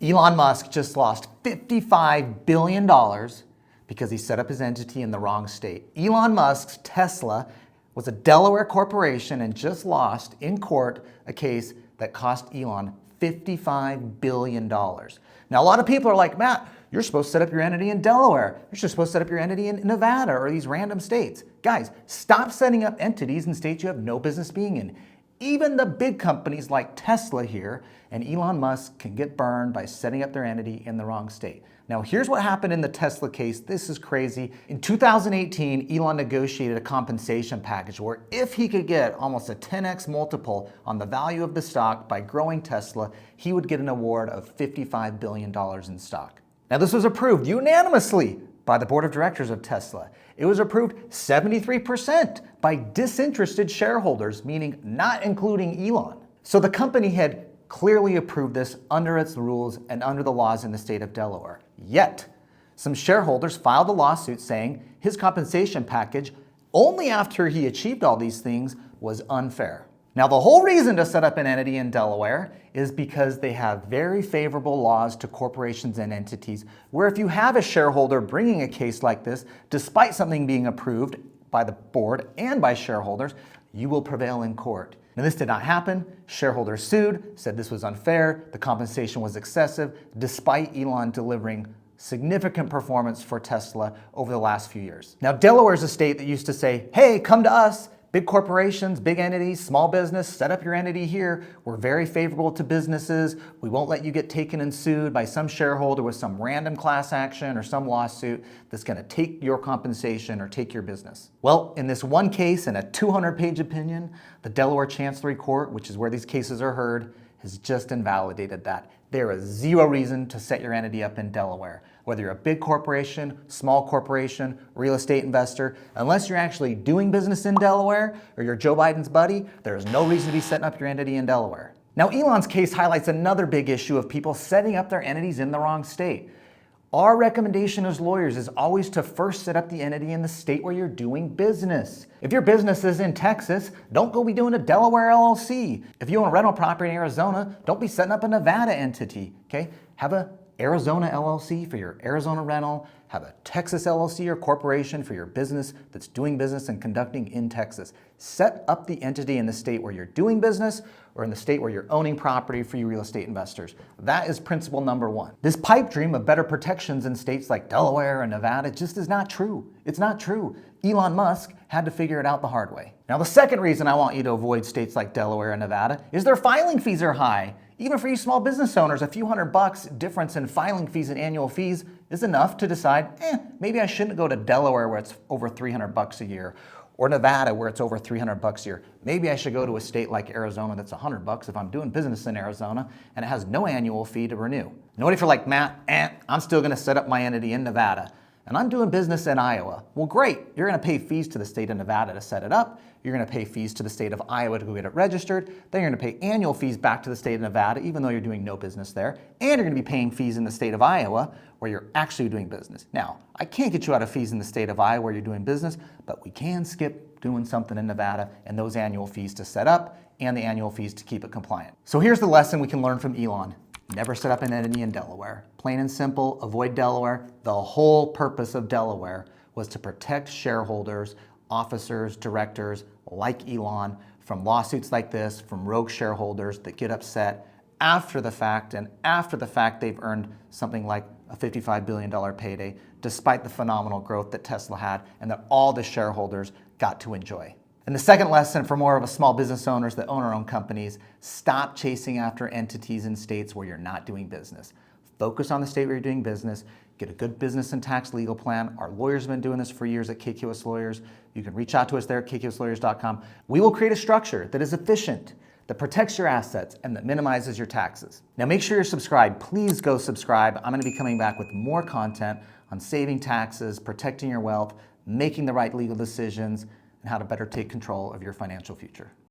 Elon Musk just lost $55 billion because he set up his entity in the wrong state. Elon Musk's Tesla was a Delaware corporation and just lost in court a case that cost Elon $55 billion. Now, a lot of people are like, Matt, you're supposed to set up your entity in Delaware. You're just supposed to set up your entity in Nevada or these random states. Guys, stop setting up entities in states you have no business being in. Even the big companies like Tesla here and Elon Musk can get burned by setting up their entity in the wrong state. Now, here's what happened in the Tesla case. This is crazy. In 2018, Elon negotiated a compensation package where if he could get almost a 10x multiple on the value of the stock by growing Tesla, he would get an award of $55 billion in stock. Now, this was approved unanimously by the board of directors of Tesla. It was approved 73% by disinterested shareholders, meaning not including Elon. So the company had clearly approved this under its rules and under the laws in the state of Delaware. Yet, some shareholders filed a lawsuit saying his compensation package, only after he achieved all these things, was unfair. Now, the whole reason to set up an entity in Delaware is because they have very favorable laws to corporations and entities, where if you have a shareholder bringing a case like this, despite something being approved by the board and by shareholders, you will prevail in court. Now, this did not happen. Shareholders sued, said this was unfair, the compensation was excessive, despite Elon delivering significant performance for Tesla over the last few years. Now, Delaware is a state that used to say, hey, come to us. Big corporations, big entities, small business, set up your entity here. We're very favorable to businesses. We won't let you get taken and sued by some shareholder with some random class action or some lawsuit that's going to take your compensation or take your business. Well, in this one case, in a 200-page opinion, the Delaware Chancery Court, which is where these cases are heard, has just invalidated that. There is zero reason to set your entity up in Delaware. Whether you're a big corporation, small corporation, real estate investor, unless you're actually doing business in Delaware or you're Joe Biden's buddy, there is no reason to be setting up your entity in Delaware. Now, Elon's case highlights another big issue of people setting up their entities in the wrong state. Our recommendation as lawyers is always to first set up the entity in the state where you're doing business. If your business is in Texas, don't go be doing a Delaware LLC. If you own a rental property in Arizona, don't be setting up a Nevada entity, okay? Have a Arizona LLC for your Arizona rental, have a Texas LLC or corporation for your business that's doing business and conducting in Texas. Set up the entity in the state where you're doing business or in the state where you're owning property for you real estate investors. That is principle number one. This pipe dream of better protections in states like Delaware and Nevada just is not true. It's not true. Elon Musk had to figure it out the hard way. Now, the second reason I want you to avoid states like Delaware and Nevada is their filing fees are high. Even for you small business owners, a few $100 difference in filing fees and annual fees is enough to decide, maybe I shouldn't go to Delaware where it's over $300 a year, or Nevada where it's over $300 a year. Maybe I should go to a state like Arizona that's $100 if I'm doing business in Arizona and it has no annual fee to renew. Now, what if you're like, Matt, I'm still gonna set up my entity in Nevada and I'm doing business in Iowa? Well, great, you're gonna pay fees to the state of Nevada to set it up. You're gonna pay fees to the state of Iowa to go get it registered. Then you're gonna pay annual fees back to the state of Nevada, even though you're doing no business there. And you're gonna be paying fees in the state of Iowa where you're actually doing business. Now, I can't get you out of fees in the state of Iowa where you're doing business, but we can skip doing something in Nevada and those annual fees to set up and the annual fees to keep it compliant. So here's the lesson we can learn from Elon. Never set up an entity in Delaware. Plain and simple, avoid Delaware. The whole purpose of Delaware was to protect shareholders, officers, directors like Elon from lawsuits like this, from rogue shareholders that get upset after the fact, and after the fact they've earned something like a $55 billion payday, despite the phenomenal growth that Tesla had and that all the shareholders got to enjoy. And the second lesson for more of a small business owners that own our own companies, stop chasing after entities in states where you're not doing business. Focus on the state where you're doing business. Get a good business and tax legal plan. Our lawyers have been doing this for years at KKOS Lawyers. You can reach out to us there at KKOSlawyers.com. We will create a structure that is efficient, that protects your assets, and that minimizes your taxes. Now, make sure you're subscribed. Please go subscribe. I'm going to be coming back with more content on saving taxes, protecting your wealth, making the right legal decisions, and how to better take control of your financial future.